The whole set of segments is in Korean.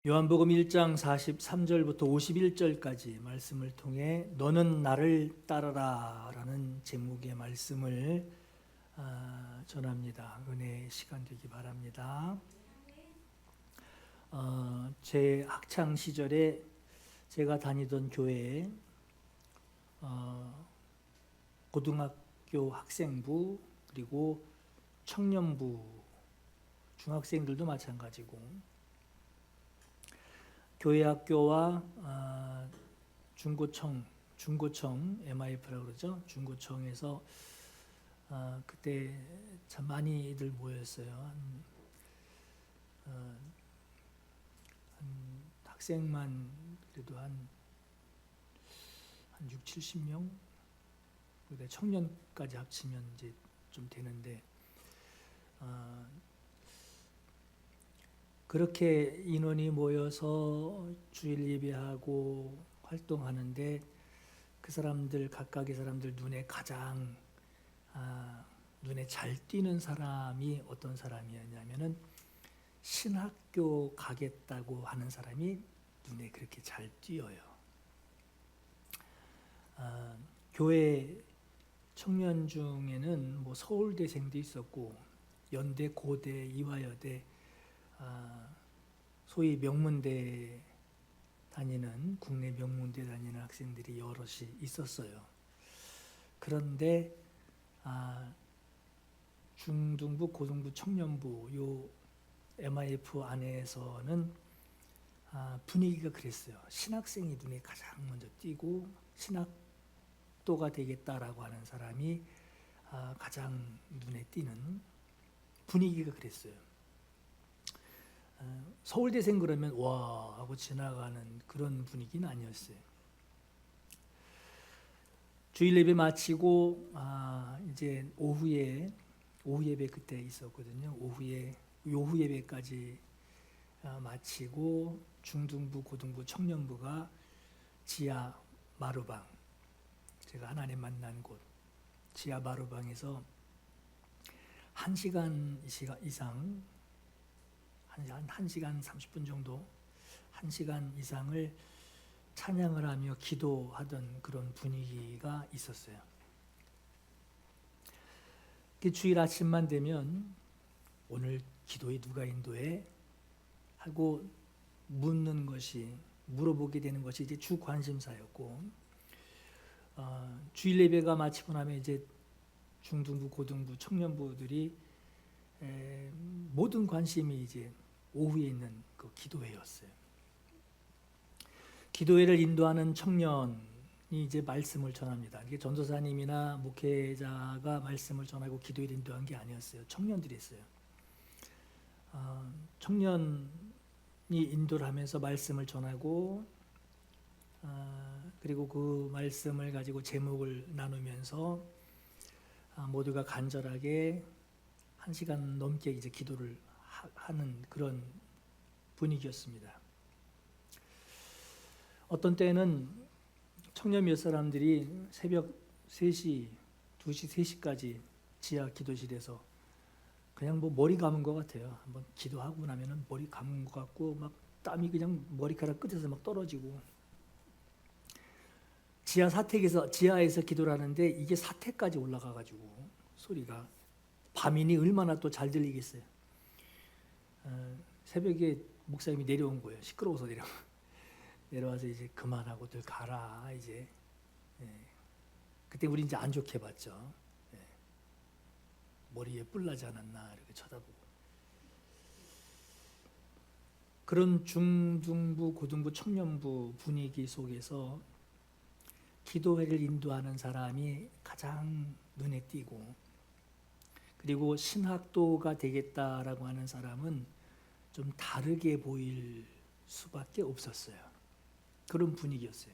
요한복음 1장 43절부터 51절까지 말씀을 통해 너는 나를 따르라 라는 제목의 말씀을 전합니다. 은혜의 시간 되기 바랍니다. 제 학창 시절에 제가 다니던 교회에 고등학교 학생부 그리고 청년부 중학생들도 마찬가지고 교회 학교와 중고청 MIF라고 그러죠. 중고청에서 그때 참 많이들 모였어요. 한 학생만 그래도 한 6, 70명, 그리고 청년까지 합치면 이제 좀 되는데 그렇게 인원이 모여서 주일 예배하고 활동하는데 그 사람들 각각의 사람들 눈에 가장 눈에 잘 띄는 사람이 어떤 사람이었냐면은 신학교 가겠다고 하는 사람이 눈에 그렇게 잘 띄어요. 교회 청년 중에는 뭐 서울대생도 있었고 연대, 고대, 이화여대 소위 명문대 다니는 국내 명문대 다니는 학생들이 여럿이 있었어요. 그런데 중등부, 고등부, 청년부 요 MIF 안에서는 분위기가 그랬어요. 신학생이 눈에 가장 먼저 띄고 신학도가 되겠다라고 하는 사람이 가장 눈에 띄는 분위기가 그랬어요. 서울대생 그러면 와 하고 지나가는 그런 분위기는 아니었어요. 주일 예배 마치고 이제 오후 예배 그때 있었거든요. 오후 예배까지 마치고 중등부, 고등부, 청년부가 지하 마루방, 제가 하나님 만난 곳 지하 마루방에서 1시간 이상 한 1시간 30분 정도 1시간 이상을 찬양을 하며 기도하던 그런 분위기가 있었어요. 주일 아침만 되면 오늘 기도에 누가 인도해? 하고 물어보게 되는 것이 이제 주 관심사였고 주일 예배가 마치고 나면 이제 중등부, 고등부, 청년부들이 모든 관심이 이제 오후에 있는 그 기도회였어요. 기도회를 인도하는 청년이 이제 말씀을 전합니다. 이게 전도사님이나 목회자가 말씀을 전하고 기도회를 인도한 게 아니었어요. 청년들이 했어요. 청년이 인도를 하면서 말씀을 전하고 그리고 그 말씀을 가지고 제목을 나누면서 모두가 간절하게 1시간 넘게 이제 기도를 하는 그런 분위기였습니다. 어떤 때는 청년 몇 사람들이 새벽 3시, 2시, 3시까지 지하 기도실에서 그냥 뭐 머리 감은 것 같아요. 한번 기도하고 나면은 머리 감은 것 같고 막 땀이 그냥 머리카락 끝에서 막 떨어지고 지하에서 기도를 하는데 이게 사택까지 올라가가지고 소리가 밤이니 얼마나 또 잘 들리겠어요. 새벽에 목사님이 내려온 거예요. 시끄러워서 내려와서 이제 그만하고들 가라 이제. 그때 우리 이제 안 좋게 봤죠. 머리에 뿔 나지 않았나 이렇게 쳐다보고. 그런 중등부, 고등부, 청년부 분위기 속에서 기도회를 인도하는 사람이 가장 눈에 띄고 그리고 신학도가 되겠다라고 하는 사람은 좀 다르게 보일 수밖에 없었어요. 그런 분위기였어요.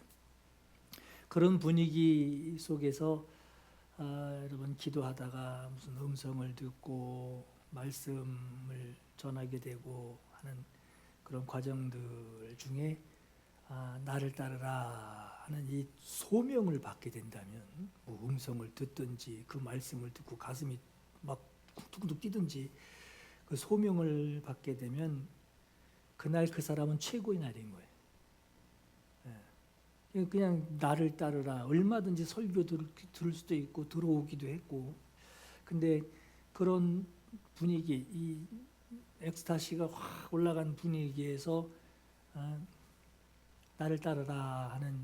그런 분위기 속에서 여러분 기도하다가 무슨 음성을 듣고 말씀을 전하게 되고 하는 그런 과정들 중에 나를 따르라 하는 이 소명을 받게 된다면 뭐 음성을 듣든지 그 말씀을 듣고 가슴이 막 쿵툭쿵툭 뛰든지 그 소명을 받게 되면 그날 그 사람은 최고의 날인 거예요. 그냥 나를 따르라. 얼마든지 설교 들을 수도 있고 들어오기도 했고, 근데 그런 분위기, 이 엑스타시가 확 올라간 분위기에서 나를 따르라 하는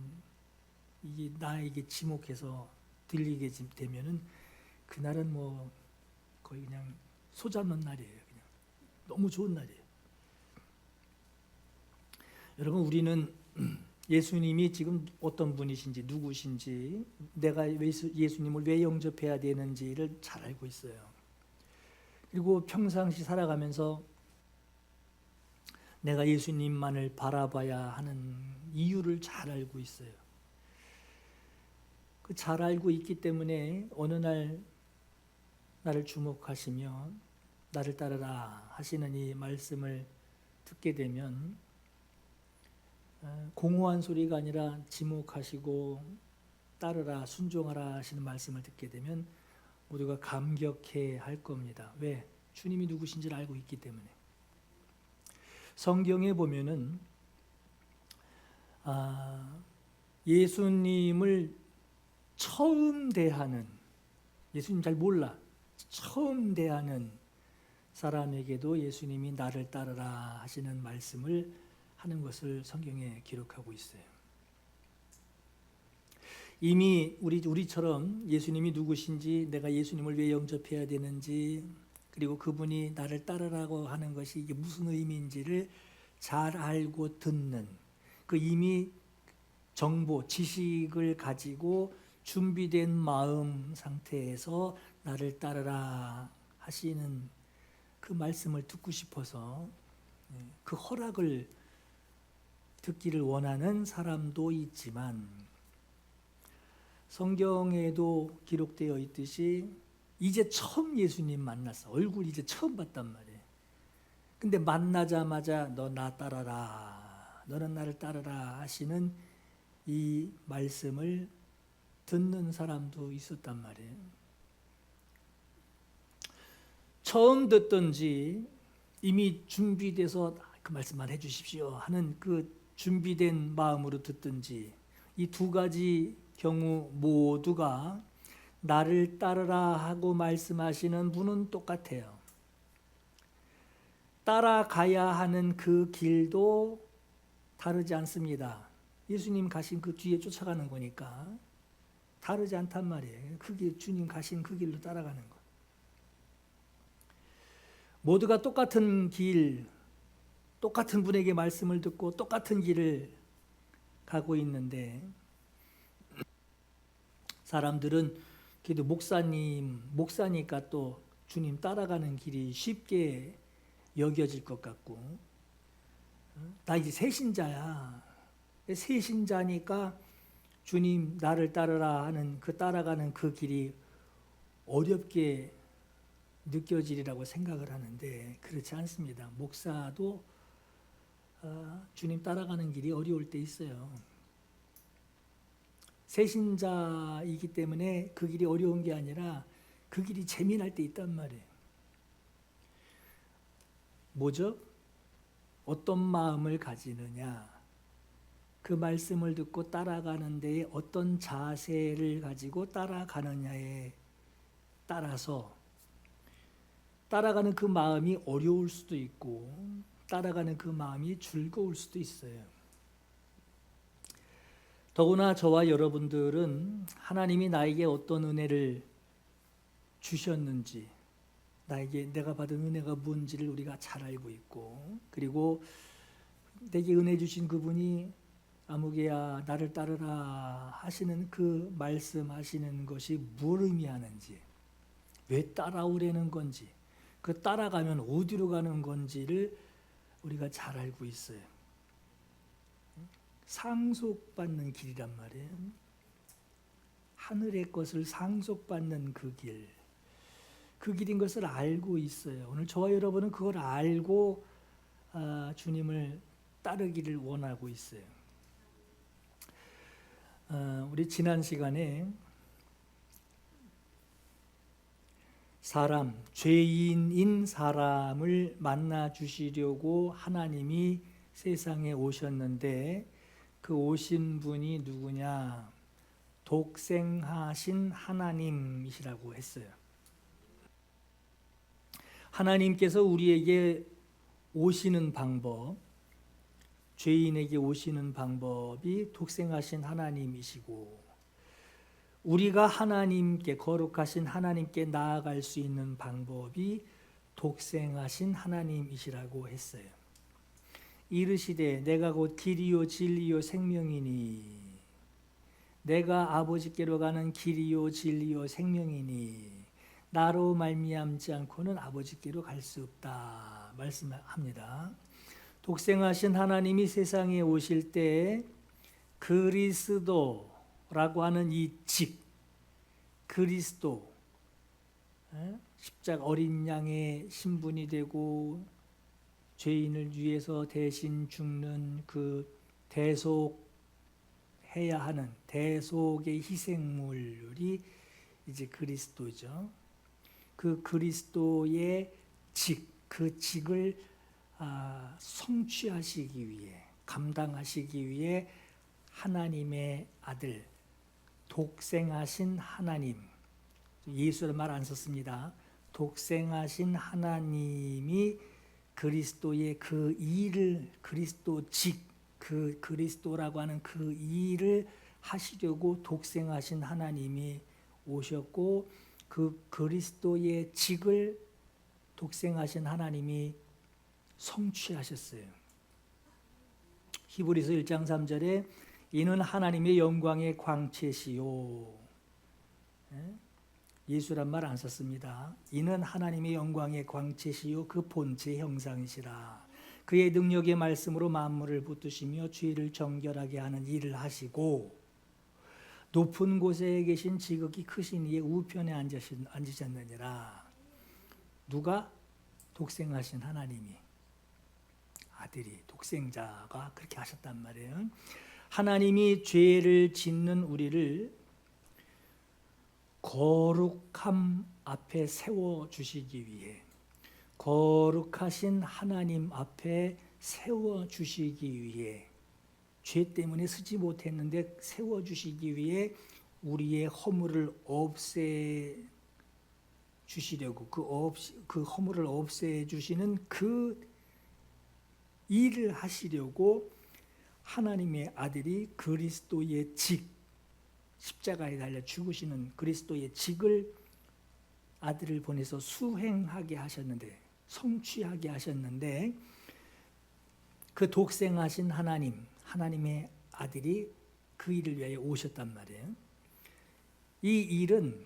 이게 나에게 지목해서 들리게 되면은 그날은 뭐 거의 그냥 소 잡는 날이에요. 그냥 너무 좋은 날이에요. 여러분, 우리는 예수님이 지금 어떤 분이신지, 누구신지, 내가 예수님을 왜 영접해야 되는지를 잘 알고 있어요. 그리고 평상시 살아가면서 내가 예수님만을 바라봐야 하는 이유를 잘 알고 있어요. 그 잘 알고 있기 때문에 어느 날 나를 주목하시며 나를 따르라 하시는 이 말씀을 듣게 되면 공허한 소리가 아니라 지목하시고 따르라, 순종하라 하시는 말씀을 듣게 되면 모두가 감격해 할 겁니다. 왜? 주님이 누구신지를 알고 있기 때문에. 성경에 보면은 예수님을 처음 대하는, 예수님 잘 몰라, 처음 대하는 사람에게도 예수님이 나를 따르라 하시는 말씀을 하는 것을 성경에 기록하고 있어요. 이미 우리처럼 예수님이 누구신지, 내가 예수님을 왜 영접해야 되는지, 그리고 그분이 나를 따르라고 하는 것이 이게 무슨 의미인지를 잘 알고 듣는, 그 이미 정보, 지식을 가지고 준비된 마음 상태에서 나를 따르라 하시는 그 말씀을 듣고 싶어서 그 허락을 듣기를 원하는 사람도 있지만, 성경에도 기록되어 있듯이 이제 처음 예수님 만났어. 얼굴 이제 처음 봤단 말이에요. 근데 만나자마자 너 나 따라라, 너는 나를 따르라 하시는 이 말씀을 듣는 사람도 있었단 말이에요. 처음 듣든지 이미 준비돼서 그 말씀만 해주십시오 하는 그 준비된 마음으로 듣든지, 이 두 가지 경우 모두가 나를 따르라 하고 말씀하시는 분은 똑같아요. 따라가야 하는 그 길도 다르지 않습니다. 예수님 가신 그 뒤에 쫓아가는 거니까 다르지 않단 말이에요. 그 길, 주님 가신 그 길로 따라가는 거. 모두가 똑같은 길, 똑같은 분에게 말씀을 듣고 똑같은 길을 가고 있는데, 사람들은 그래도 목사니까 또 주님 따라가는 길이 쉽게 여겨질 것 같고, 나 이제 새신자야. 새신자니까 주님 나를 따르라 하는 그 따라가는 그 길이 어렵게 느껴지리라고 생각을 하는데, 그렇지 않습니다. 목사도 주님 따라가는 길이 어려울 때 있어요. 새신자이기 때문에 그 길이 어려운 게 아니라 그 길이 재미날 때 있단 말이에요. 뭐죠? 어떤 마음을 가지느냐, 그 말씀을 듣고 따라가는 데에 어떤 자세를 가지고 따라가느냐에 따라서 따라가는 그 마음이 어려울 수도 있고 따라가는 그 마음이 즐거울 수도 있어요. 더구나 저와 여러분들은 하나님이 나에게 어떤 은혜를 주셨는지, 내가 받은 은혜가 뭔지를 우리가 잘 알고 있고, 그리고 내게 은혜 주신 그분이 아무개야 나를 따르라 하시는 그 말씀하시는 것이 뭘 의미하는지, 왜 따라오려는 건지, 그 따라가면 어디로 가는 건지를 우리가 잘 알고 있어요. 상속받는 길이란 말이에요. 하늘의 것을 상속받는 그 길, 그 길인 것을 알고 있어요. 오늘 저와 여러분은 그걸 알고 주님을 따르기를 원하고 있어요. 우리 지난 시간에 죄인인 사람을 만나 주시려고 하나님이 세상에 오셨는데 그 오신 분이 누구냐? 독생하신 하나님이시라고 했어요. 하나님께서 우리에게 오시는 방법, 죄인에게 오시는 방법이 독생하신 하나님이시고, 우리가 하나님께, 거룩하신 하나님께 나아갈 수 있는 방법이 독생하신 하나님이시라고 했어요. 이르시되 내가 곧 길이요 진리요 생명이니, 내가 아버지께로 가는 길이요 진리요 생명이니 나로 말미암지 않고는 아버지께로 갈 수 없다 말씀합니다. 독생하신 하나님이 세상에 오실 때 그리스도라고 하는 이 그리스도, 십자가 어린 양의 신분이 되고 죄인을 위해서 대신 죽는 그 대속해야 하는 대속의 희생물이 이제 그리스도죠. 그 그리스도의 그 직을 성취하시기 위해, 감당하시기 위해 하나님의 아들, 독생하신 하나님, 예수를 말 안 썼습니다. 독생하신 하나님이 그리스도의 그 일을, 그리스도 그 그리스도라고 하는 그 일을 하시려고 독생하신 하나님이 오셨고, 그 그리스도의 직을 독생하신 하나님이 성취하셨어요. 히브리서 1장 3절에 이는 하나님의 영광의 광채시요, 예수란 말 안 썼습니다. 이는 하나님의 영광의 광채시요 그 본체 형상이시라. 그의 능력의 말씀으로 만물을 붙드시며 죄를 정결하게 하는 일을 하시고, 높은 곳에 계신 지극히 크신 이의 우편에 앉으셨느니라. 누가? 독생하신 하나님이, 아들이, 독생자가 그렇게 하셨단 말이에요. 하나님이 죄를 짓는 우리를 거룩함 앞에 세워주시기 위해, 거룩하신 하나님 앞에 세워주시기 위해, 죄 때문에 서지 못했는데 세워주시기 위해 우리의 허물을 없애주시려고, 그 허물을 없애주시는 그 일을 하시려고 하나님의 아들이 그리스도의 십자가에 달려 죽으시는 그리스도의 직을 아들을 보내서 수행하게 하셨는데, 성취하게 하셨는데, 그 독생하신 하나님의 아들이 그 일을 위하여 오셨단 말이에요. 이 일은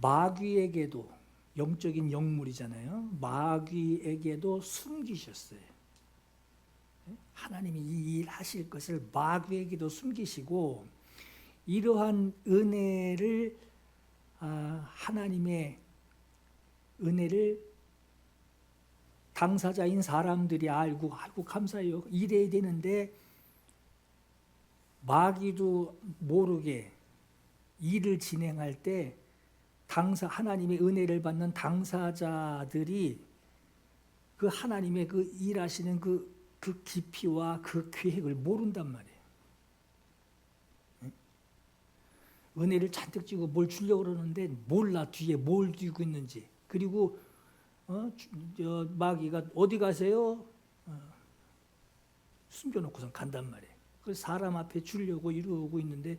마귀에게도, 영적인 영물이잖아요. 마귀에게도 숨기셨어요. 하나님이 이 일 하실 것을 마귀에게도 숨기시고, 이러한 은혜를, 하나님의 은혜를 당사자인 사람들이 알고 감사해요. 이래야 되는데 마귀도 모르게 일을 진행할 때 하나님의 은혜를 받는 당사자들이 그 하나님의 그 일하시는 그 깊이와 그 계획을 모른단 말이에요. 은혜를 잔뜩 주고 뭘 주려고 그러는데 몰라, 뒤에 뭘 두고 있는지. 그리고 마귀가 어디 가세요? 숨겨놓고선 간단 말이에요. 그래서 사람 앞에 주려고 이러고 있는데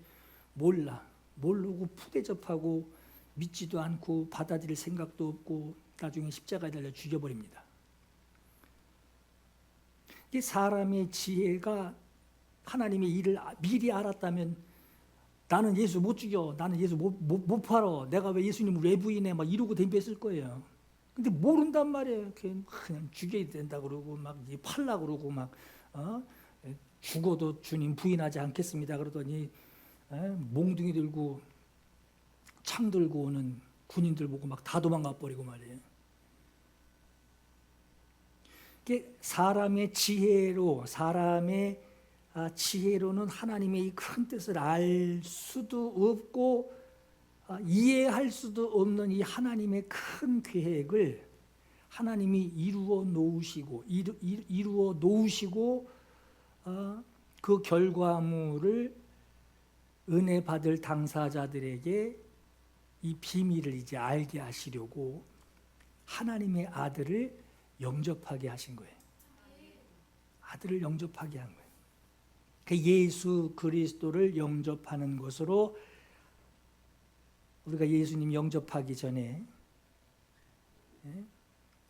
모르고 푸대접하고 믿지도 않고 받아들일 생각도 없고 나중에 십자가에 달려 죽여버립니다. 이 사람의 지혜가 하나님의 일을 미리 알았다면 나는 예수 못 죽여, 나는 예수 못 팔아, 내가 왜 예수님을 왜 부인해, 막 이러고 덤볐을 거예요. 근데 모른단 말이에요. 그냥 죽여야 된다 그러고 막 팔라 그러고 막 죽어도 주님 부인하지 않겠습니다 그러더니 몽둥이 들고 창 들고 오는 군인들 보고 막 다 도망가 버리고 말이에요. 이게 사람의 지혜로는 하나님의 이 큰 뜻을 알 수도 없고 이해할 수도 없는 이 하나님의 큰 계획을 하나님이 이루어 놓으시고 그 결과물을 은혜 받을 당사자들에게 이 비밀을 이제 알게 하시려고 하나님의 아들을 영접하게 하신 거예요. 아들을 영접하게 한 거예요. 그 예수 그리스도를 영접하는 것으로 우리가 예수님 영접하기 전에,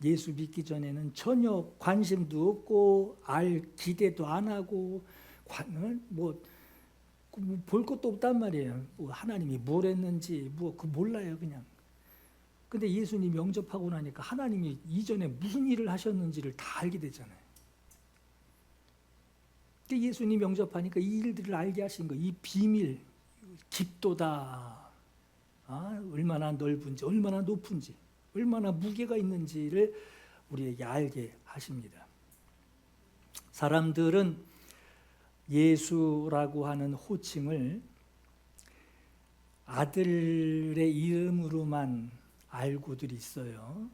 예수 믿기 전에는 전혀 관심도 없고 알 기대도 안 하고 뭐 볼 것도 없단 말이에요. 뭐 하나님이 뭘 했는지 그 몰라요 그냥. 근데 예수님 영접하고 나니까 하나님이 이전에 무슨 일을 하셨는지를 다 알게 되잖아요. 근데 예수님 영접하니까 이 일들을 알게 하신 거, 이 비밀, 깊도다. 얼마나 넓은지, 얼마나 높은지, 얼마나 무게가 있는지를 우리에게 알게 하십니다. 사람들은 예수라고 하는 호칭을 아들의 이름으로만 알고들 있어요.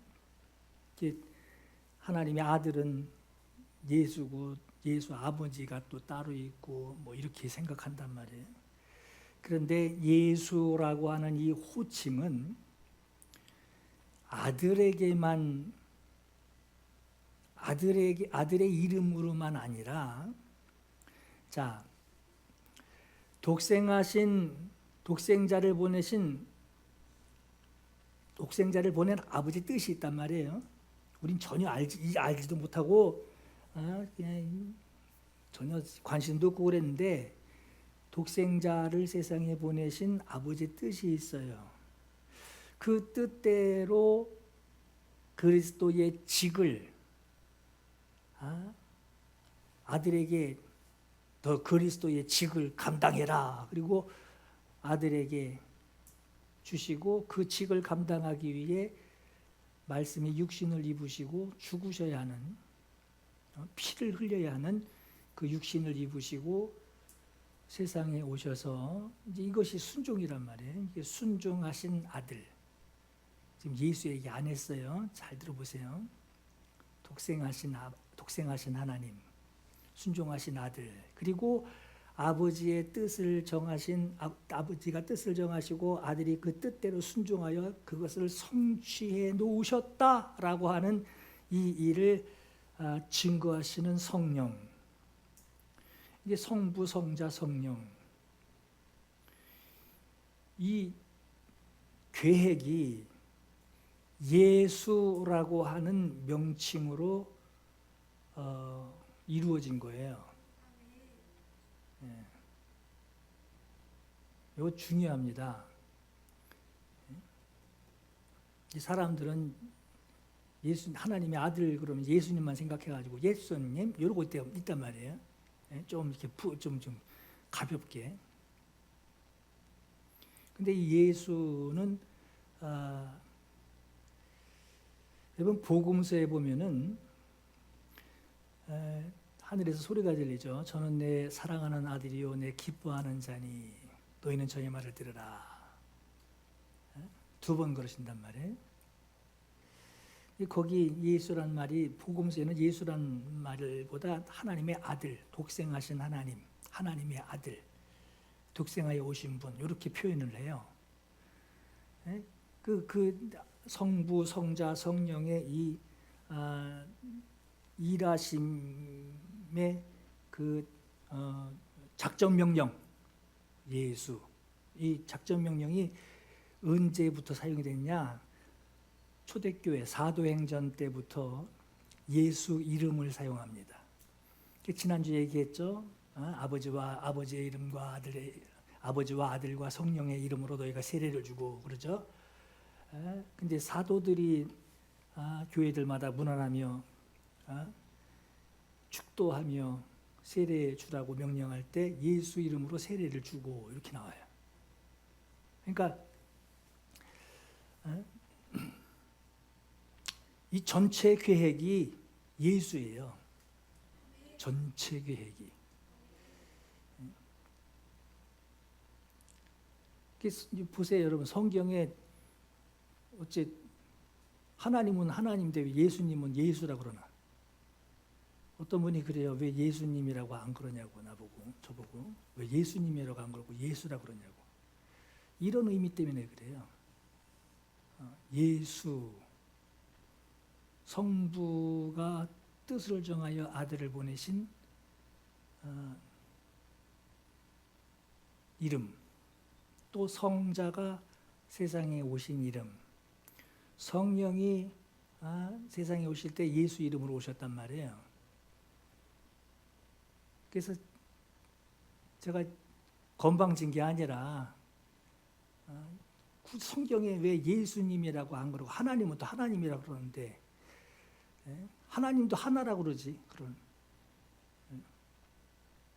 하나님의 아들은 예수고 예수 아버지가 또 따로 있고 뭐 이렇게 생각한단 말이에요. 그런데 예수라고 하는 이 호칭은 아들의 이름으로만 아니라, 자, 독생자를 보낸 아버지 뜻이 있단 말이에요. 우린 전혀 알지도 못하고 그냥 전혀 관심도 없고 그랬는데 독생자를 세상에 보내신 아버지 뜻이 있어요. 그 뜻대로 그리스도의 직을 아들에게 더 그리스도의 직을 감당해라. 그리고 아들에게 주시고 그 직을 감당하기 위해 말씀의 육신을 입으시고 죽으셔야 하는, 피를 흘려야 하는 그 육신을 입으시고 세상에 오셔서 이제 이것이 순종이란 말이에요. 이게 순종하신 아들. 지금 예수 얘기 안 했어요. 잘 들어보세요. 독생하신 하나님, 순종하신 아들, 그리고 아버지가 뜻을 정하시고 아들이 그 뜻대로 순종하여 그것을 성취해 놓으셨다라고 하는 이 일을 증거하시는 성령. 이게 성부, 성자, 성령. 이 계획이 예수라고 하는 명칭으로 이루어진 거예요. 이거 중요합니다. 이 사람들은 하나님의 아들 그러면 예수님만 생각해가지고 예수님 이러고 있단 말이에요. 좀 이렇게 좀 가볍게. 근데 이 예수는 여러분 복음서에 보면은 하늘에서 소리가 들리죠. 저는 내 사랑하는 아들이요 내 기뻐하는 자니 너희는 저의 말을 들으라. 2번 그러신단 말이에요. 거기 예수란 말이 복음서에는 예수란 말보다 하나님의 아들, 독생하신 하나님, 하나님의 아들, 독생하여 오신 분 이렇게 표현을 해요. 그 성부, 성자, 성령의 이 일하심의 그 작전 명령, 예수. 이 작전 명령이 언제부터 사용이 됐냐? 초대교회 사도행전 때부터 예수 이름을 사용합니다. 지난주에 얘기했죠. 아버지의 이름과 아버지와 아들과 성령의 이름으로 너희가 세례를 주고 그러죠. 근데 사도들이 교회들마다 문안하며 축도하며 세례 주라고 명령할 때 예수 이름으로 세례를 주고 이렇게 나와요. 그러니까 이 전체 계획이 예수예요. 전체 계획이. 보세요, 여러분. 성경에 어째 하나님은 하나님인데 왜 예수님은 예수라 그러나? 어떤 분이 그래요. 왜 예수님이라고 안 그러냐고, 나보고, 저보고. 왜 예수님이라고 안 그러고 예수라 그러냐고. 이런 의미 때문에 그래요. 예수, 성부가 뜻을 정하여 아들을 보내신 이름, 또 성자가 세상에 오신 이름, 성령이 세상에 오실 때 예수 이름으로 오셨단 말이에요. 그래서 제가 건방진 게 아니라 성경에 왜 예수님이라고 안 그러고 하나님은 또 하나님이라고 그러는데, 하나님도 하나라고 그러지.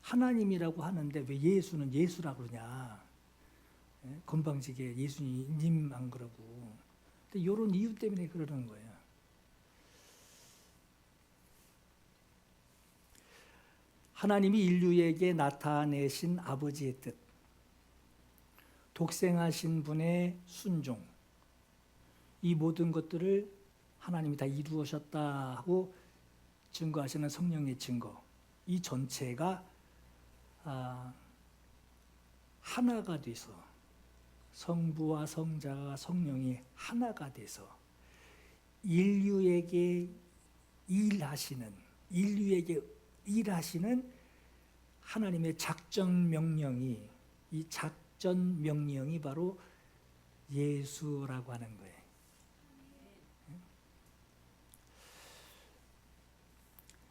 하나님이라고 하는데 왜 예수는 예수라고 그러냐. 건방지게 예수님 안 그러고. 근데 이런 이유 때문에 그러는 거예요. 하나님이 인류에게 나타내신 아버지의 뜻, 독생하신 분의 순종, 이 모든 것들을 하나님이 다 이루셨다 하고 증거하시는 성령의 증거, 이 전체가 하나가 돼서, 성부와 성자가 성령이 하나가 돼서 인류에게 일하시는 하나님의 작전 명령이, 이 작전 명령이 바로 예수라고 하는 거예요.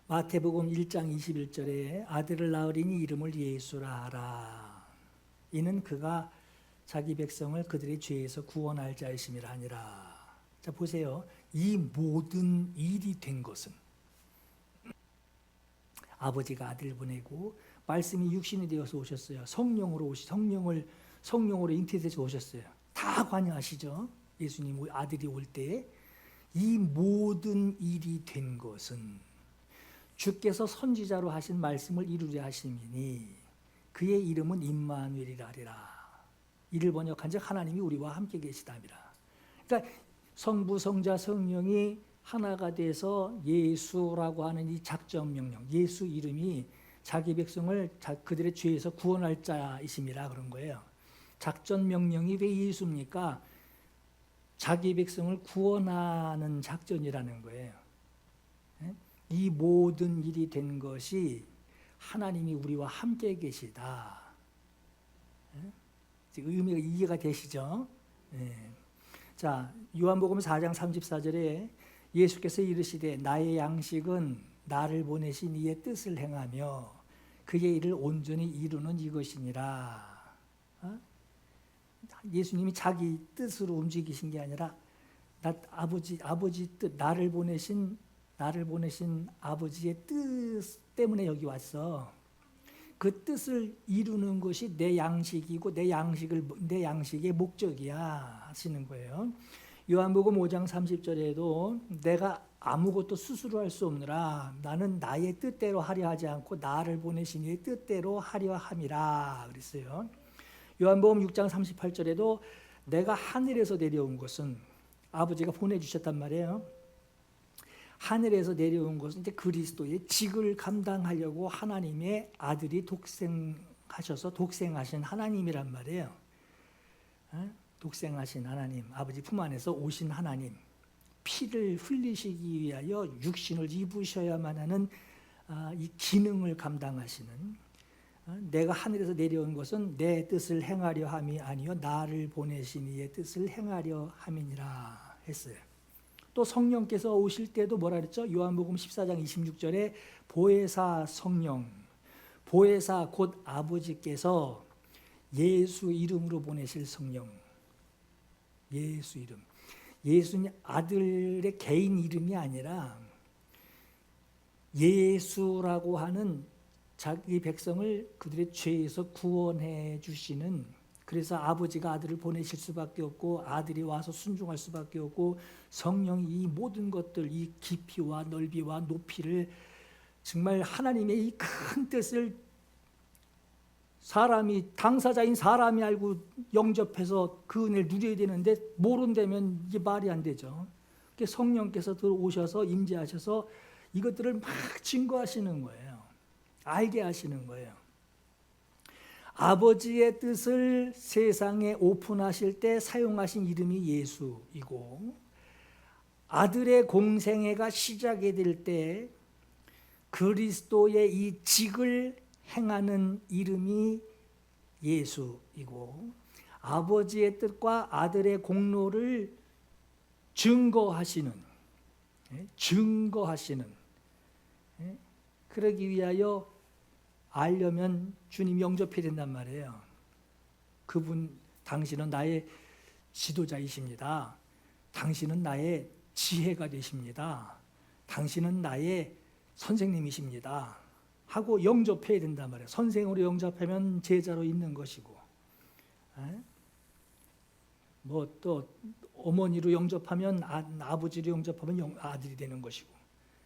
마태복음 1장 21절에 아들을 낳으리니 이름을 예수라 하라. 이는 그가 자기 백성을 그들의 죄에서 구원할 자이심이라 하니라. 자, 보세요. 이 모든 일이 된 것은 아버지가 아들 보내고 말씀이 육신이 되어서 오셨어요. 성령으로 잉태돼서 오셨어요. 다 관여하시죠. 예수님 아들이 올 때 이 모든 일이 된 것은 주께서 선지자로 하신 말씀을 이루려 하심이니 그의 이름은 임마누엘이라 하리라. 이를 번역한즉 하나님이 우리와 함께 계시다미라. 그러니까 성부, 성자, 성령이 하나가 돼서 예수라고 하는 이 작전 명령, 예수 이름이 자기 백성을 그들의 죄에서 구원할 자이심이라 그런 거예요. 작전 명령이 왜 예수입니까? 자기 백성을 구원하는 작전이라는 거예요. 이 모든 일이 된 것이 하나님이 우리와 함께 계시다. 의미가 이해가 되시죠? 자, 요한복음 4장 34절에 예수께서 이르시되 나의 양식은 나를 보내신 이의 뜻을 행하며 그의 일을 온전히 이루는 이것이니라. 예수님이 자기 뜻으로 움직이신 게 아니라 아버지 뜻, 나를 보내신 아버지의 뜻 때문에 여기 왔어. 그 뜻을 이루는 것이 내 양식이고 내 양식의 목적이야 하시는 거예요. 요한복음 5장 30절에도 내가 아무것도 스스로 할 수 없느라 나는 나의 뜻대로 하려 하지 않고 나를 보내신 이의 뜻대로 하려 함이라 그랬어요. 요한복음 6장 38절에도 내가 하늘에서 내려온 것은 아버지가 보내주셨단 말이에요. 하늘에서 내려온 것은 이제 그리스도의 직을 감당하려고 하나님의 아들이 독생하셔서 독생하신 하나님이란 말이에요. 독생하신 하나님, 아버지 품 안에서 오신 하나님, 피를 흘리시기 위하여 육신을 입으셔야만 하는 이 기능을 감당하시는, 내가 하늘에서 내려온 것은 내 뜻을 행하려 함이 아니요 나를 보내신 이의 뜻을 행하려 함이니라 했어요. 또 성령께서 오실 때도 뭐라 그랬죠? 요한복음 14장 26절에 보혜사 성령, 보혜사 곧 아버지께서 예수 이름으로 보내실 성령, 예수 이름, 예수님 아들의 개인 이름이 아니라 예수라고 하는 자기 백성을 그들의 죄에서 구원해 주시는, 그래서 아버지가 아들을 보내실 수밖에 없고 아들이 와서 순종할 수밖에 없고 성령이 이 모든 것들, 이 깊이와 넓이와 높이를 정말 하나님의 이 큰 뜻을 사람이 당사자인 사람이 알고 영접해서 그 은혜를 누려야 되는데 모른다면 이게 말이 안 되죠. 성령께서 들어오셔서 임재하셔서 이것들을 막 증거하시는 거예요. 알게 하시는 거예요. 아버지의 뜻을 세상에 오픈하실 때 사용하신 이름이 예수이고, 아들의 공생애가 시작이 될 때 그리스도의 이 직을 행하는 이름이 예수이고, 아버지의 뜻과 아들의 공로를 증거하시는, 그러기 위하여 알려면 주님 영접해야 된단 말이에요. 그분, 당신은 나의 지도자이십니다. 당신은 나의 지혜가 되십니다. 당신은 나의 선생님이십니다. 하고 영접해야 된단 말이에요. 선생으로 영접하면 제자로 있는 것이고, 뭐 또 어머니로 영접하면 아버지로 영접하면 아들이 되는 것이고,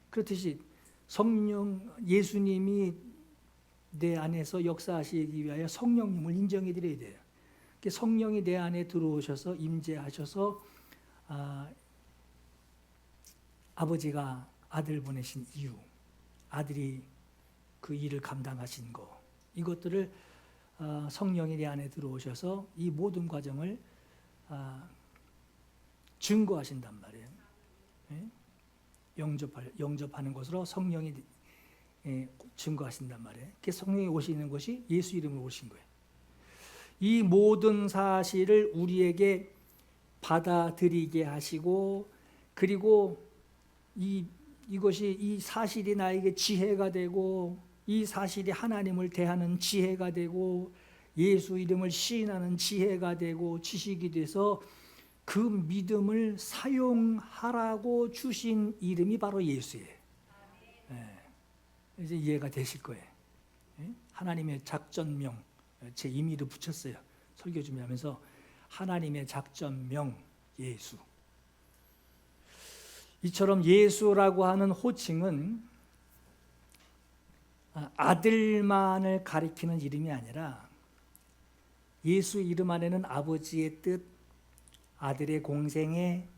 그렇듯이 성령 예수님이 내 안에서 역사하시기 위하여 성령님을 인정해 드려야 돼요. 성령이 내 안에 들어오셔서 임재하셔서 아버지가 아들 보내신 이유, 아들이 그 일을 감당하신 거, 이것들을 성령이 내 안에 들어오셔서 이 모든 과정을 증거하신단 말이에요. 영접하는 것으로 성령이 증거하신단 말이에요. 성령이 오시는 것이 예수 이름으로 오신 거예요. 이 모든 사실을 우리에게 받아들이게 하시고, 그리고 이것이 이 사실이 나에게 지혜가 되고, 이 사실이 하나님을 대하는 지혜가 되고, 예수 이름을 시인하는 지혜가 되고 지식이 돼서 그 믿음을 사용하라고 주신 이름이 바로 예수예요. 이제 이해가 되실 거예요. 하나님의 작전명, 제 임의로 붙였어요. 설교 준비하면서 하나님의 작전명 예수. 이처럼 예수라고 하는 호칭은 아들만을 가리키는 이름이 아니라 예수 이름 안에는 아버지의 뜻, 아들의 공생애,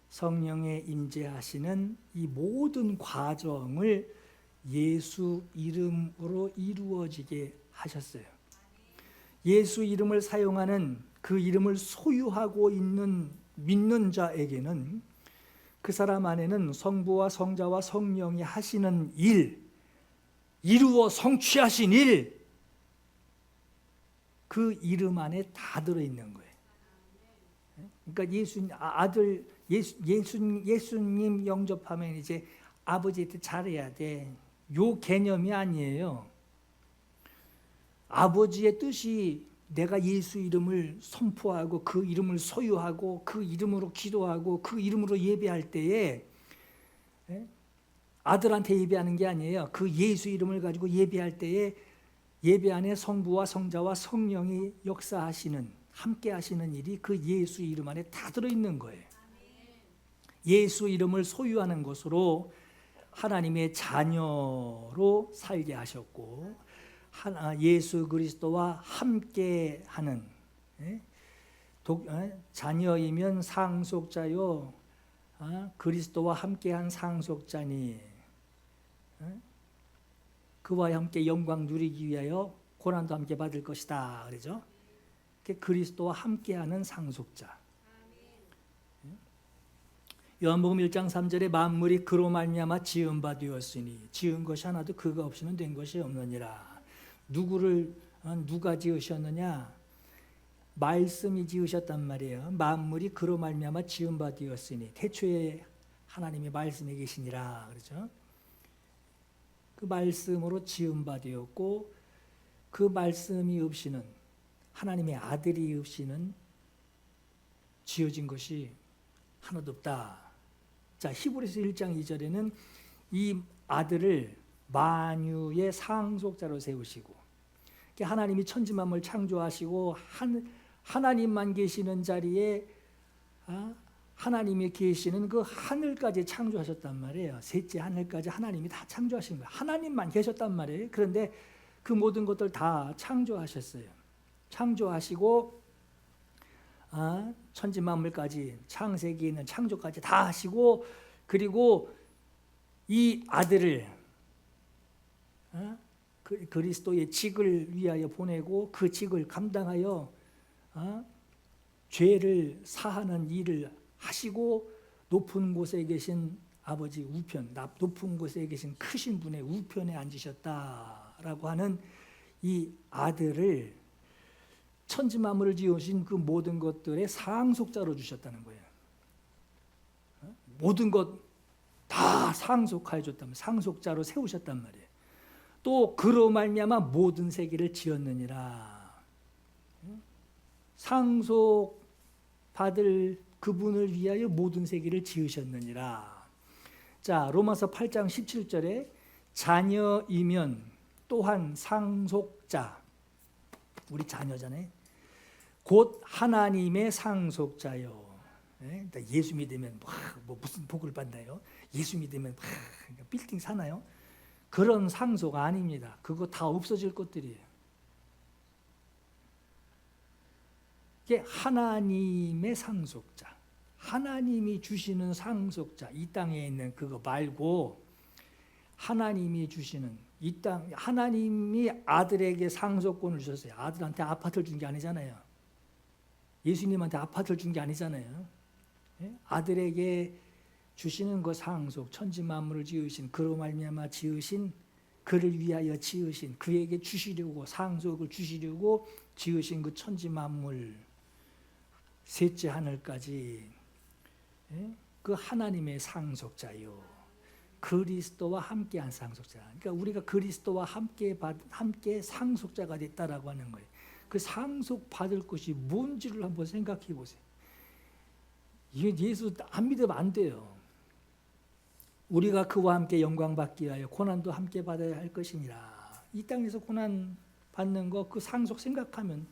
성령의 임재하시는 이 모든 과정을 예수 이름으로 이루어지게 하셨어요. 예수 이름을 사용하는, 그 이름을 소유하고 있는 믿는 자에게는 그 사람 안에는 성부와 성자와 성령이 하시는 일, 이루어 성취하신 일, 그 이름 안에 다 들어있는 거예요. 그러니까 예수님 영접하면 이제 아버지의 뜻 잘해야 돼, 요 개념이 아니에요. 아버지의 뜻이 내가 예수 이름을 선포하고 그 이름을 소유하고 그 이름으로 기도하고 그 이름으로 예배할 때에 아들한테 예배하는 게 아니에요. 그 예수 이름을 가지고 예배할 때에 예배 안에 성부와 성자와 성령이 역사하시는, 함께 하시는 일이 그 예수 이름 안에 다 들어있는 거예요. 예수 이름을 소유하는 것으로 하나님의 자녀로 살게 하셨고, 예수 그리스도와 함께하는, 자녀이면 상속자요, 그리스도와 함께한 상속자니 그와 함께 영광 누리기 위하여 고난도 함께 받을 것이다, 그러죠. 그리스도와 함께하는 상속자. 요한복음 1장 3절에 만물이 그로 말미암아 지은 바 되었으니 지은 것이 하나도 그가 없이는 된 것이 없느니라. 누가 지으셨느냐? 말씀이 지으셨단 말이에요. 만물이 그로 말미암아 지은 바 되었으니, 태초에 하나님이 말씀에 계시니라, 그렇죠? 그 말씀으로 지은 바 되었고, 그 말씀이 없이는, 하나님의 아들이 없이는 지어진 것이 하나도 없다. 자, 히브리서 1장 2절에는 이 아들을 만유의 상속자로 세우시고, 하나님이 천지만물 창조하시고 하나님만 계시는 자리에 하나님이 계시는 그 하늘까지 창조하셨단 말이에요. 셋째 하늘까지 하나님이 다 창조하신 거예요. 하나님만 계셨단 말이에요. 그런데 그 모든 것들 다 창조하셨어요. 창조하시고 천지 만물까지 창세기에 있는 창조까지 다 하시고, 그리고 이 아들을 그리스도의 직을 위하여 보내고 그 직을 감당하여 죄를 사하는 일을 하시고 높은 곳에 계신 아버지 우편, 높은 곳에 계신 크신 분의 우편에 앉으셨다라고 하는 이 아들을 천지 만물을 지으신 그 모든 것들의 상속자로 주셨다는 거예요. 모든 것 다 상속하여 줬다면 상속자로 세우셨단 말이에요. 또 그로 말미암아 모든 세계를 지었느니라. 상속 받을 그분을 위하여 모든 세계를 지으셨느니라. 자, 로마서 8장 17절에 자녀이면 또한 상속자, 우리 자녀잖아요. 곧 하나님의 상속자요. 예수 믿으면 뭐 무슨 복을 받나요? 예수 믿으면 빌딩 사나요? 그런 상속 아닙니다. 그거 다 없어질 것들이에요. 이게 하나님의 상속자, 하나님이 주시는 상속자, 이 땅에 있는 그거 말고 하나님이 주시는 이 땅, 하나님이 아들에게 상속권을 주셨어요. 아들한테 아파트를 준 게 아니잖아요. 예수님한테 아파트를 준 게 아니잖아요. 아들에게 주시는 그 상속, 천지 만물을 지으신, 그로 말미암아 지으신, 그를 위하여 지으신, 그에게 주시려고 상속을 주시려고 지으신 그 천지 만물, 셋째 하늘까지 그 하나님의 상속자요. 그리스도와 함께한 상속자. 그러니까 우리가 그리스도와 함께 상속자가 됐다라고 하는 거예요. 그 상속 받을 것이 뭔지를 한번 생각해 보세요. 예수 안 믿으면 안 돼요. 우리가 그와 함께 영광 받기 위하여 고난도 함께 받아야 할 것이니라. 이 땅에서 고난 받는 거 그 상속 생각하면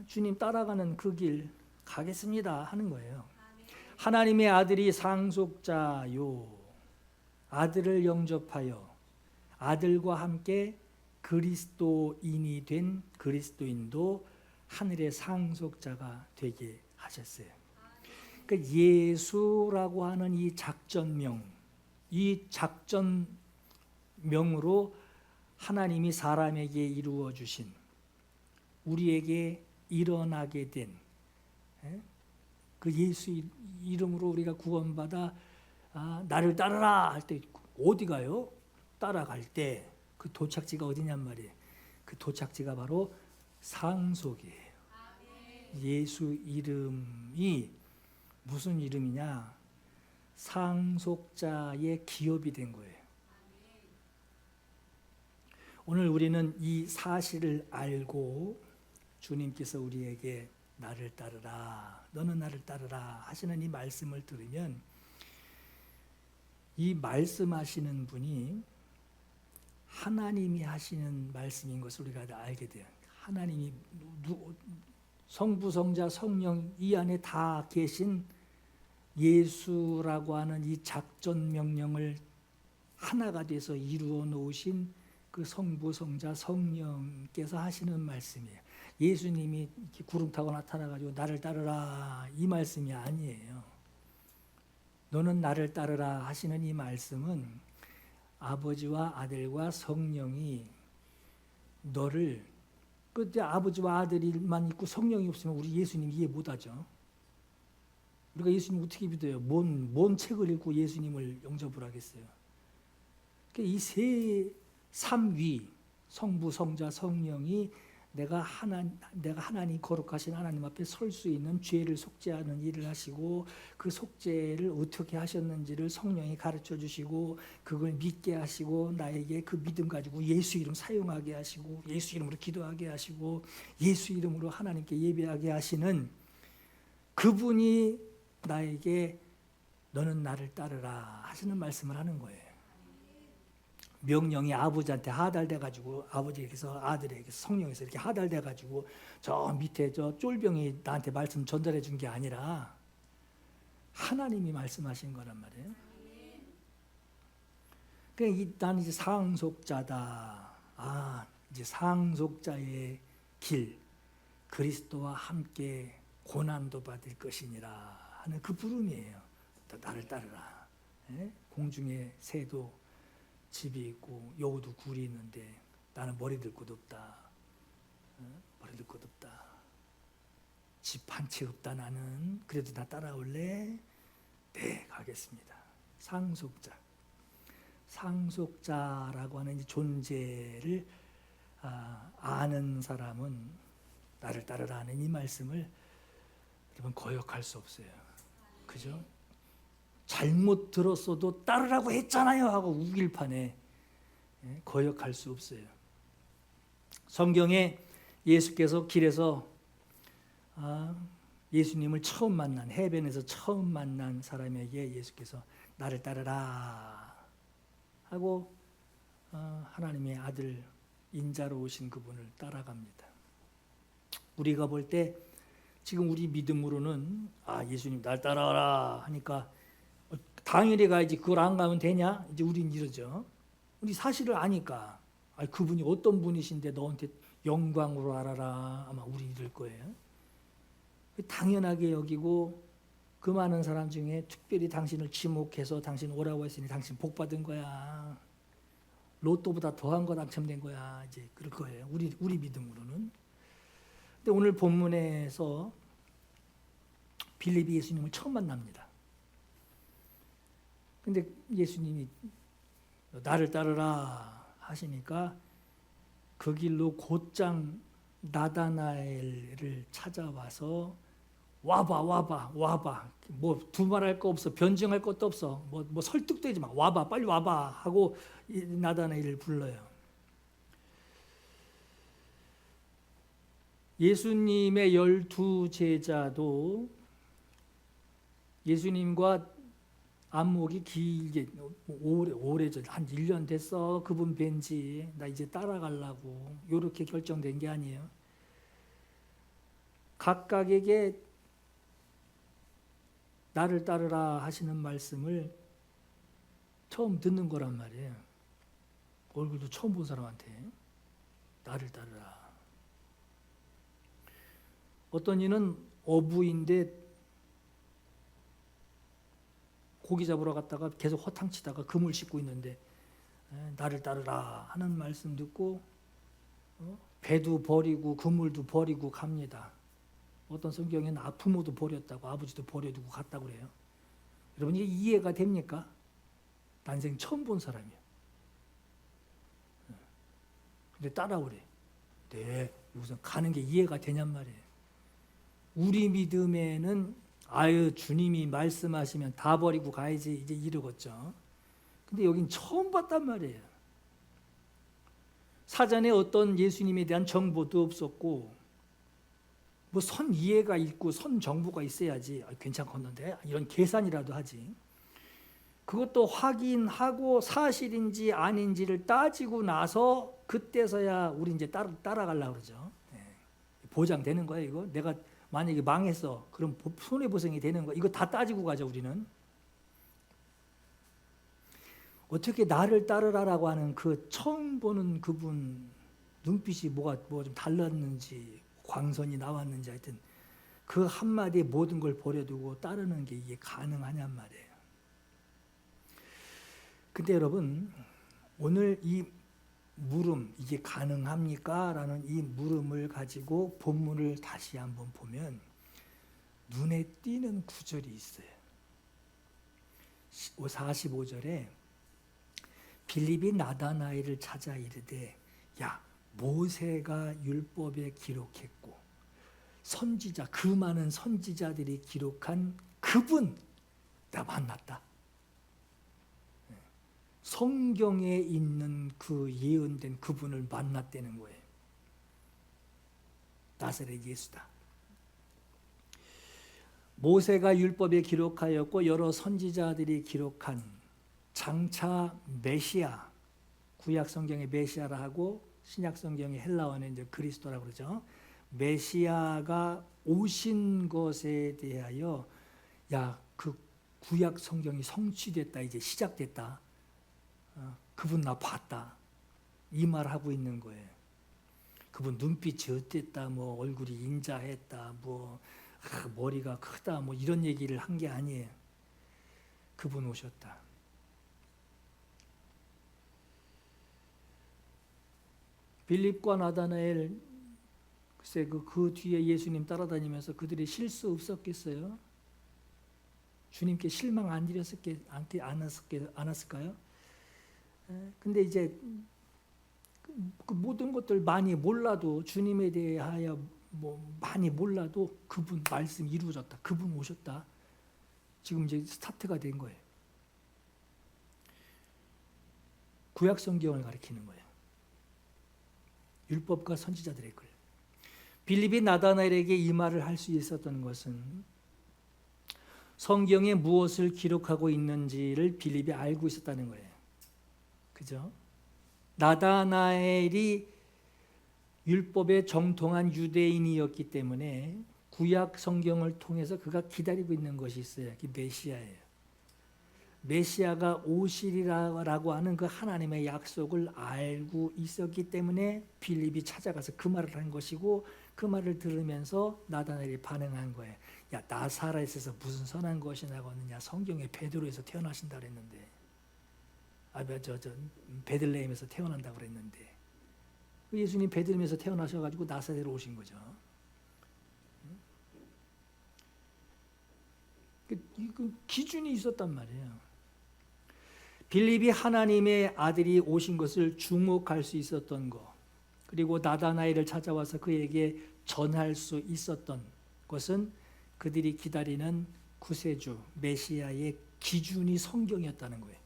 주님 따라가는 그 길 가겠습니다 하는 거예요. 하나님의 아들이 상속자요. 아들을 영접하여 아들과 함께 그리스도인이 된 그리스도인도 하늘의 상속자가 되게 하셨어요. 그러니까 예수라고 하는 이 작전명, 이 작전명으로 하나님이 사람에게 이루어 주신, 우리에게 일어나게 된 그 예수 이름으로 우리가 구원받아 나를 따르라 할 때 어디 가요? 따라갈 때 그 도착지가 어디냔 말이에요. 그 도착지가 바로 상속이에요. 예수 이름이 무슨 이름이냐? 상속자의 기업이 된 거예요. 오늘 우리는 이 사실을 알고 주님께서 우리에게 나를 따르라, 너는 나를 따르라 하시는 이 말씀을 들으면 이 말씀하시는 분이 하나님이 하시는 말씀인 것을 우리가 다 알게 돼요. 하나님이 성부, 성자, 성령 이 안에 다 계신 예수라고 하는 이 작전 명령을 하나가 돼서 이루어 놓으신 그 성부, 성자, 성령께서 하시는 말씀이에요. 예수님이 이렇게 구름 타고 나타나가지고 나를 따르라 이 말씀이 아니에요. 너는 나를 따르라 하시는 이 말씀은 아버지와 아들과 성령이 너를, 그때 아버지와 아들만 있고 성령이 없으면 우리 예수님 이해 못하죠. 우리가 예수님 어떻게 믿어요? 뭔 책을 읽고 예수님을 영접을 하겠어요? 이 세 삼위 성부, 성자, 성령이 내가 하나님 거룩하신 하나님 앞에 설 수 있는 죄를 속죄하는 일을 하시고 그 속죄를 어떻게 하셨는지를 성령이 가르쳐 주시고 그걸 믿게 하시고 나에게 그 믿음 가지고 예수 이름 사용하게 하시고 예수 이름으로 기도하게 하시고 예수 이름으로 하나님께 예배하게 하시는 그분이 나에게 너는 나를 따르라 하시는 말씀을 하는 거예요. 명령이 아버지한테 하달돼가지고 아버지에게서 아들에게서 성령에서 이렇게 하달돼가지고 저 밑에 저 쫄병이 나한테 말씀 전달해 준 게 아니라 하나님이 말씀하신 거란 말이에요. 그러니까 나는 이제 상속자다. 이제 상속자의 길, 그리스도와 함께 고난도 받을 것이니라 하는 그 부름이에요. 나를 따르라. 예? 공중에 새도 집이 있고 여우도 굴이 있는데 나는 머리 들 곳 없다. 머리 들 곳 없다. 집 한 채 없다 나는. 그래도 나 따라올래? 네, 가겠습니다. 상속자라고 하는 이 존재를 아는 사람은 나를 따르라 하는 이 말씀을 여러분 거역할 수 없어요. 그죠? 잘못 들었어도 따르라고 했잖아요 하고 우길 판에 거역할 수 없어요. 성경에 예수께서 길에서 예수님을 처음 만난, 해변에서 처음 만난 사람에게 예수께서 나를 따르라 하고 하나님의 아들 인자로 오신 그분을 따라갑니다. 우리가 볼 때 지금 우리 믿음으로는 예수님 날 따라와라 하니까 당일에 가야지 그걸 안 가면 되냐? 이제 우린 이러죠. 우리 사실을 아니까 그분이 어떤 분이신데 너한테 영광으로 알아라 아마 우리 이럴 거예요. 당연하게 여기고 그 많은 사람 중에 특별히 당신을 지목해서 당신 오라고 했으니 당신 복 받은 거야. 로또보다 더한 거 당첨된 거야. 이제 그럴 거예요. 우리 믿음으로는. 근데 오늘 본문에서 빌립이 예수님을 처음 만납니다. 근데 예수님이 나를 따르라 하시니까 그 길로 곧장 나다나엘을 찾아와서 와봐. 뭐 두말할 거 없어. 변증할 것도 없어. 뭐 설득도 하지 마. 와봐, 빨리 와봐 하고 나다나엘을 불러요. 예수님의 12 제자도 예수님과 안목이 길게 오래전 한 1년 됐어. 그분 뵌지 나 이제 따라가려고 이렇게 결정된 게 아니에요. 각각에게 나를 따르라 하시는 말씀을 처음 듣는 거란 말이에요. 얼굴도 처음 본 사람한테 나를 따르라. 어떤 이는 어부인데 고기 잡으러 갔다가 계속 허탕치다가 그물 씻고 있는데 나를 따르라 하는 말씀 듣고 배도 버리고 그물도 버리고 갑니다. 어떤 성경에는 부모도 버렸다고 아버지도 버려두고 갔다고 그래요. 여러분 이게 이해가 됩니까? 난생 처음 본 사람이에요. 근데 따라오래. 네, 우선 가는 게 이해가 되냔 말이에요. 우리 믿음에는 주님이 말씀하시면 다 버리고 가야지 이제 이러겠죠. 근데 여긴 처음 봤단 말이에요. 사전에 어떤 예수님에 대한 정보도 없었고 뭐 선 이해가 있고 선 정보가 있어야지 괜찮겠는데 이런 계산이라도 하지. 그것도 확인하고 사실인지 아닌지를 따지고 나서 그때서야 우리 이제 따라가려고 그러죠. 보장되는 거예요 이거. 내가 만약에 망했어 그럼 손해보상이 되는 거야. 이거 다 따지고 가죠 우리는. 어떻게 나를 따르라라고 하는 그 처음 보는 그분 눈빛이 뭐 좀 달랐는지 광선이 나왔는지 하여튼 그 한마디에 모든 걸 버려두고 따르는 게 이게 가능하냔 말이에요. 근데 여러분 오늘 이 물음 이게 가능합니까? 라는 이 물음을 가지고 본문을 다시 한번 보면 눈에 띄는 구절이 있어요. 45절에 빌립이 나다나엘을 찾아 이르되 야 모세가 율법에 기록했고 선지자 그 많은 선지자들이 기록한 그분 내가 만났다. 성경에 있는 그 예언된 그분을 만났다는 거예요. 나사렛 예수다. 모세가 율법에 기록하였고 여러 선지자들이 기록한 장차 메시아, 구약 성경의 메시아라 하고 신약 성경의 헬라어는 이제 그리스도라고 그러죠. 메시아가 오신 것에 대하여 그 구약 성경이 성취됐다 이제 시작됐다. 그분 나 봤다. 이 말 하고 있는 거예요. 그분 눈빛이 어땠다, 뭐 얼굴이 인자했다, 뭐 머리가 크다, 뭐 이런 얘기를 한 게 아니에요. 그분 오셨다. 빌립과 나다나엘, 글쎄 그 뒤에 예수님 따라다니면서 그들이 실수 없었겠어요? 주님께 실망 안 않았을까요? 근데 이제 그 모든 것들 많이 몰라도, 주님에 대하여 뭐 많이 몰라도 그분 말씀 이루어졌다. 그분 오셨다. 지금 이제 스타트가 된 거예요. 구약 성경을 가리키는 거예요. 율법과 선지자들의 글. 빌립이 나다나엘에게 이 말을 할 수 있었던 것은 성경에 무엇을 기록하고 있는지를 빌립이 알고 있었다는 거예요. 그죠? 나다나엘이 율법에 정통한 유대인이었기 때문에 구약 성경을 통해서 그가 기다리고 있는 것이 있어요. 그게 메시아예요. 메시아가 오시리라고 하는 그 하나님의 약속을 알고 있었기 때문에 빌립이 찾아가서 그 말을 한 것이고, 그 말을 들으면서 나다나엘이 반응한 거예요. 야, 나사렛에서 무슨 선한 것이 나거느냐? 성경에 베드로에서 태어나신다 그랬는데, 베들레헴에서 태어난다고 그랬는데, 예수님 베들레헴에서 태어나셔가지고 나사렛으로 오신 거죠. 그 기준이 있었단 말이에요. 빌립이 하나님의 아들이 오신 것을 주목할 수 있었던 것, 그리고 나다나엘을 찾아와서 그에게 전할 수 있었던 것은 그들이 기다리는 구세주 메시아의 기준이 성경이었다는 거예요.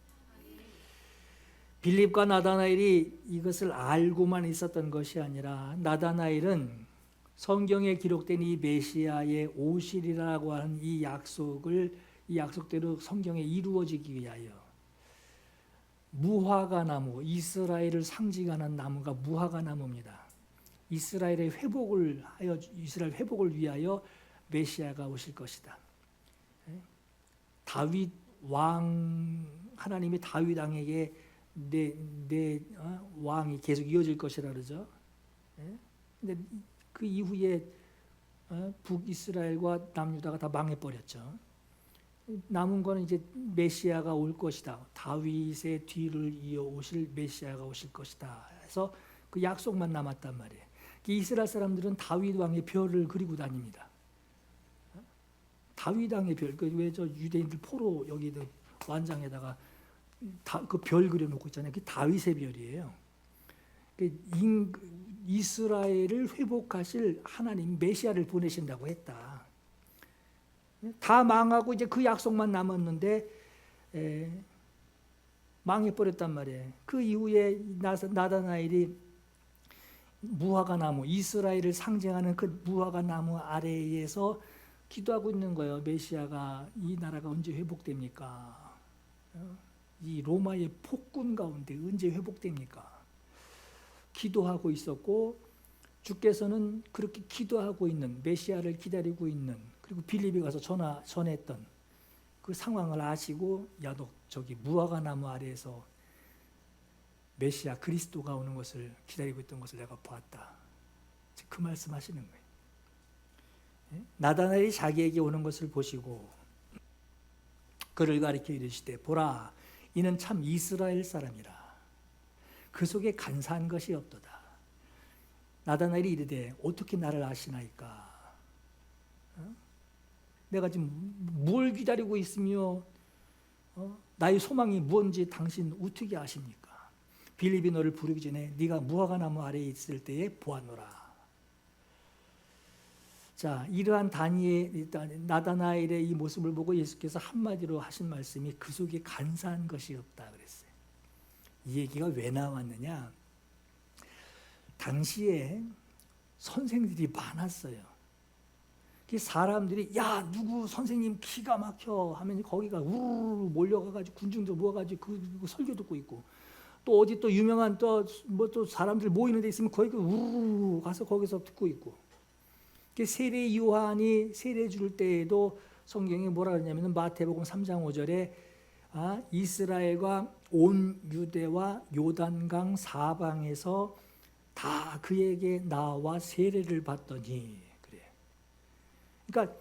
빌립과 나다나엘이 이것을 알고만 있었던 것이 아니라, 나다나엘은 성경에 기록된 이 메시아의 오시리라고 하는 이 약속대로 성경에 이루어지기 위하여 무화과 나무, 이스라엘을 상징하는 나무가 무화과 나무입니다. 이스라엘 회복을 위하여 메시아가 오실 것이다. 다윗 왕, 하나님이 다윗 왕에게 내 왕이 계속 이어질 것이라 그러죠. 근데 그 이후에 북이스라엘과 남유다가 다 망해버렸죠. 남은 거는 이제 메시아가 올 것이다. 다윗의 뒤를 이어 오실 메시아가 오실 것이다. 해서 그 약속만 남았단 말이에요. 이스라엘 사람들은 다윗 왕의 별을 그리고 다닙니다. 다윗 왕의 별, 왜 저 유대인들 포로 여기도 완장에다가 그 별 그려놓고 있잖아요. 그게 다윗의 별이에요. 이스라엘을 회복하실 하나님 메시아를 보내신다고 했다. 다 망하고 이제 그 약속만 남았는데 망해버렸단 말이에요. 그 이후에 나다나엘이 무화과 나무, 이스라엘을 상징하는 그 무화과 나무 아래에서 기도하고 있는 거예요. 메시아가, 이 나라가 언제 회복됩니까? 이 로마의 폭군 가운데 언제 회복됩니까? 기도하고 있었고, 주께서는 그렇게 기도하고 있는, 메시아를 기다리고 있는, 그리고 빌립이 가서 전했던 그 상황을 아시고, 야, 너 저기 무화과 나무 아래에서 메시아 그리스도가 오는 것을 기다리고 있던 것을 내가 보았다. 그 말씀하시는 거예요. 나다나엘이 자기에게 오는 것을 보시고 그를 가리켜 이르시되, 보라, 이는 참 이스라엘 사람이라. 그 속에 간사한 것이 없도다. 나다나엘이 이르되, 어떻게 나를 아시나이까? 내가 지금 뭘 기다리고 있으며 나의 소망이 무엇인지 당신 어떻게 아십니까? 빌립이 너를 부르기 전에 네가 무화과 나무 아래에 있을 때에 보았노라. 자, 이러한 나다나엘의 이 모습을 보고 예수께서 한마디로 하신 말씀이, 그 속에 간사한 것이 없다 그랬어요. 이 얘기가 왜 나왔느냐? 당시에 선생들이 많았어요. 사람들이 야, 누구 선생님 기가 막혀 하면 거기가 우르르 몰려가가지고 군중들 모아가지고 그 설교 듣고 있고, 또 어디 또 유명한 또 사람들 모이는 데 있으면 거기 우르르 가서 거기서 듣고 있고. 세례 요한이 세례 줄 때에도 성경에 뭐라 그러냐면, 마태복음 3장 5절에 이스라엘과 온 유대와 요단강 사방에서 다 그에게 나와 세례를 받더니 그래. 그러니까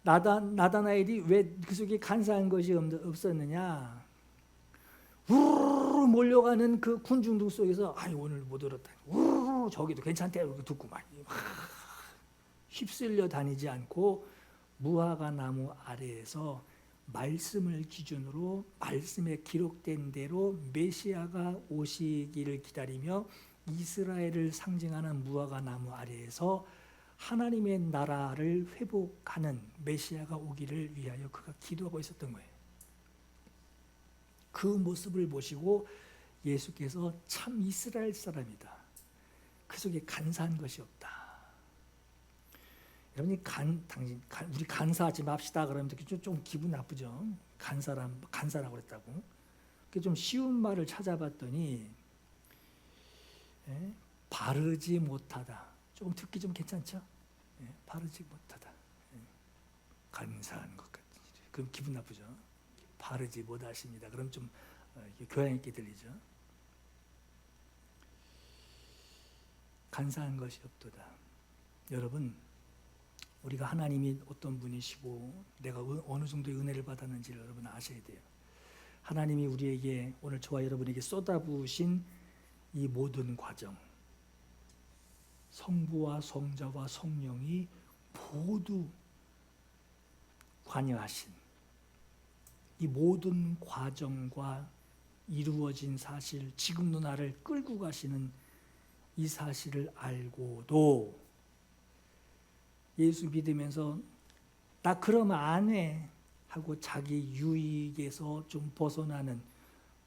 나다나엘이 왜 그 속에 간사한 것이 없었느냐? 우르르 몰려가는 그 군중들 속에서 오늘 못 들었다. 우르르 저기도 괜찮대. 이렇게 듣고 막 휩쓸려 다니지 않고 무화과 나무 아래에서 말씀을 기준으로 말씀에 기록된 대로 메시아가 오시기를 기다리며 이스라엘을 상징하는 무화과 나무 아래에서 하나님의 나라를 회복하는 메시아가 오기를 위하여 그가 기도하고 있었던 거예요. 그 모습을 보시고 예수께서 참 이스라엘 사람이다. 그 속에 간사한 것이 없다. 여러분이 우리 간사하지 맙시다 그러면 좀 기분 나쁘죠. 간사라고 그랬다고. 좀 쉬운 말을 찾아봤더니 바르지 못하다. 조금 듣기 좀 괜찮죠? 바르지 못하다. 간사한 것 같은. 그럼 기분 나쁘죠. 바르지 못하십니다. 그럼 좀 교양 있게 들리죠. 간사한 것이 없도다. 여러분, 우리가 하나님이 어떤 분이시고 내가 어느 정도의 은혜를 받았는지를 여러분 아셔야 돼요. 하나님이 우리에게 오늘 저와 여러분에게 쏟아부으신 이 모든 과정, 성부와 성자와 성령이 모두 관여하신 이 모든 과정과 이루어진 사실, 지금도 나를 끌고 가시는 이 사실을 알고도 예수 믿으면서 나 그러면 안 해 하고 자기 유익에서 좀 벗어나는,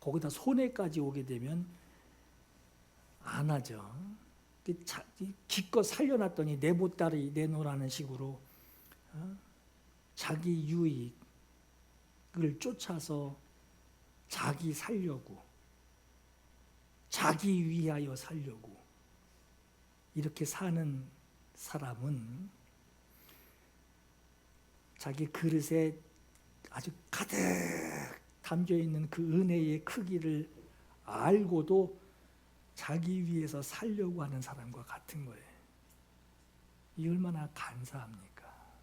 거기다 손해까지 오게 되면 안 하죠. 기껏 살려놨더니 내 보따리 내놓으라는 식으로 자기 유익을 쫓아서 자기 살려고, 자기 위하여 살려고 이렇게 사는 사람은 자기 그릇에 아주 가득 담겨있는 그 은혜의 크기를 알고도 자기 위해서 살려고 하는 사람과 같은 거예요. 이 얼마나 간사합니까?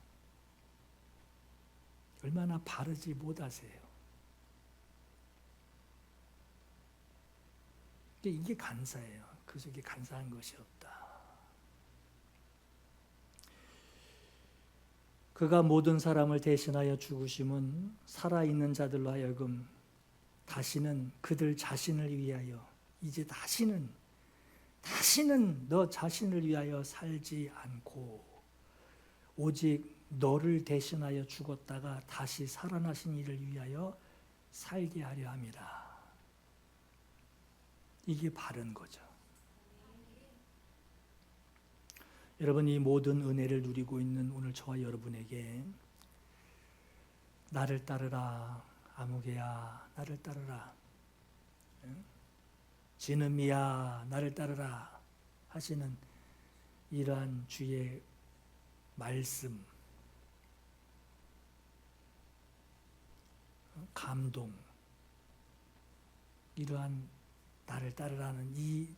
얼마나 바르지 못하세요? 이게 간사예요. 그 속에 간사한 것이 없다. 그가 모든 사람을 대신하여 죽으심은 살아있는 자들로 하여금 다시는 그들 자신을 위하여 이제 다시는 너 자신을 위하여 살지 않고 오직 너를 대신하여 죽었다가 다시 살아나신 이를 위하여 살게 하려 함이라. 이게 바른 거죠. 여러분, 이 모든 은혜를 누리고 있는 오늘 저와 여러분에게 나를 따르라, 아무개야 나를 따르라, 지느미야 나를 따르라 하시는 이러한 주의 말씀, 감동, 이러한 나를 따르라는 이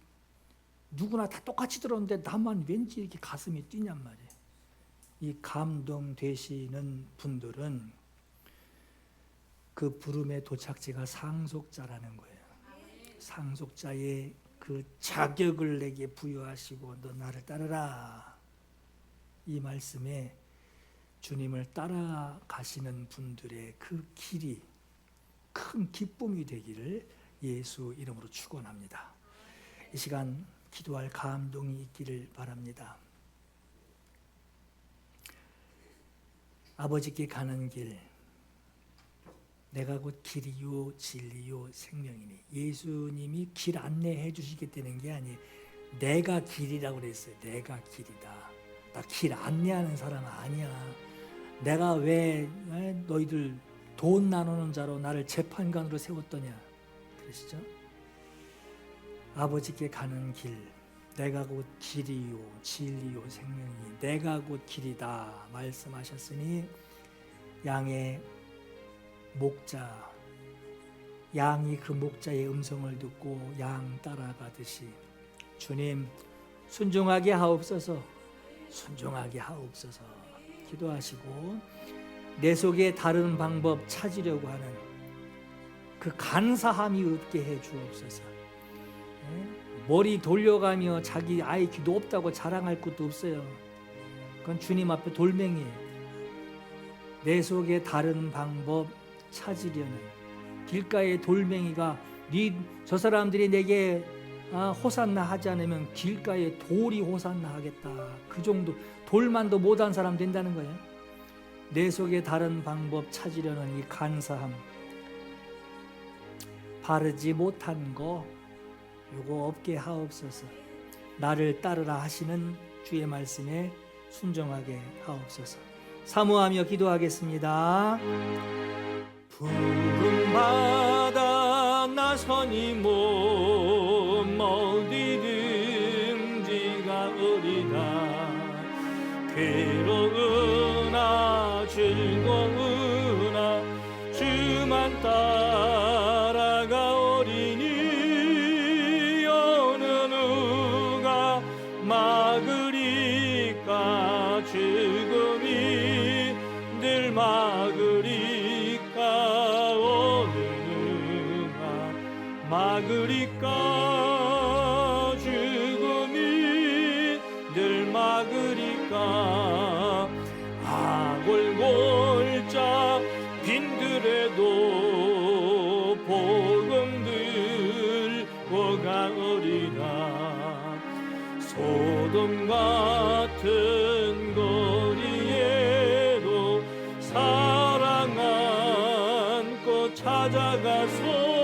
누구나 다 똑같이 들었는데 나만 왠지 이렇게 가슴이 뛰냔 말이에요. 이 감동되시는 분들은 그 부름의 도착지가 상속자라는 거예요. 상속자의 그 자격을 내게 부여하시고 너 나를 따르라. 이 말씀에 주님을 따라가시는 분들의 그 길이 큰 기쁨이 되기를 예수 이름으로 축원합니다. 이 시간 기도할 감동이 있기를 바랍니다. 아버지께 가는 길, 내가 곧 길이요 진리요 생명이니. 예수님이 길 안내해 주시겠다는 게 아니에요. 내가 길이라고 그랬어요. 내가 길이다. 나 길 안내하는 사람 아니야. 내가 왜 너희들 돈 나누는 자로 나를 재판관으로 세웠더냐 그러시죠? 아버지께 가는 길, 내가 곧 길이요 진리요 생명이니 내가 곧 길이다 말씀하셨으니 양의 목자 양이 그 목자의 음성을 듣고 양 따라가듯이 주님 순종하게 하옵소서, 순종하게 하옵소서 기도하시고 내 속에 다른 방법 찾으려고 하는 그 간사함이 없게 해 주옵소서. 머리 돌려가며 자기 아이 기도 없다고 자랑할 것도 없어요. 그건 주님 앞에 돌멩이에요. 내 속에 다른 방법 찾으려는 길가의 돌멩이가 저 사람들이 내게 호산나 하지 않으면 길가에 돌이 호산나 하겠다. 그 정도 돌만도 못한 사람 된다는 거예요. 내 속에 다른 방법 찾으려는 이 간사함, 바르지 못한 거 요거 없게 하옵소서. 나를 따르라 하시는 주의 말씀에 순종하게 하옵소서. 사모하며 기도하겠습니다. 푸른 바다 나서니 몸 어디든지가 어리다. 괴로우나 즐거우나 주만 따라가 어리니 어느 누가 막으리까. 죽음이 늘 막으리까. 어느 누가 막으리까. 죽음이 늘 막으리까. 아골골자 빈들에도 복음 들고 가으리라. 소돔 같은 거리에도 사랑 안고 찾아가서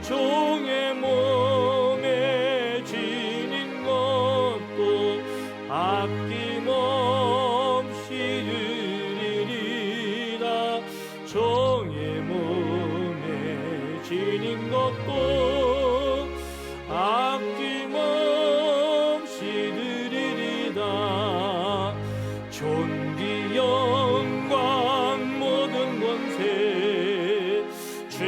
종의 몸에 지닌 것도 아낌없이 드리리라. 종의 몸에 지닌 것도 아낌없이 드리리다. 존귀 영광 모든 권세 주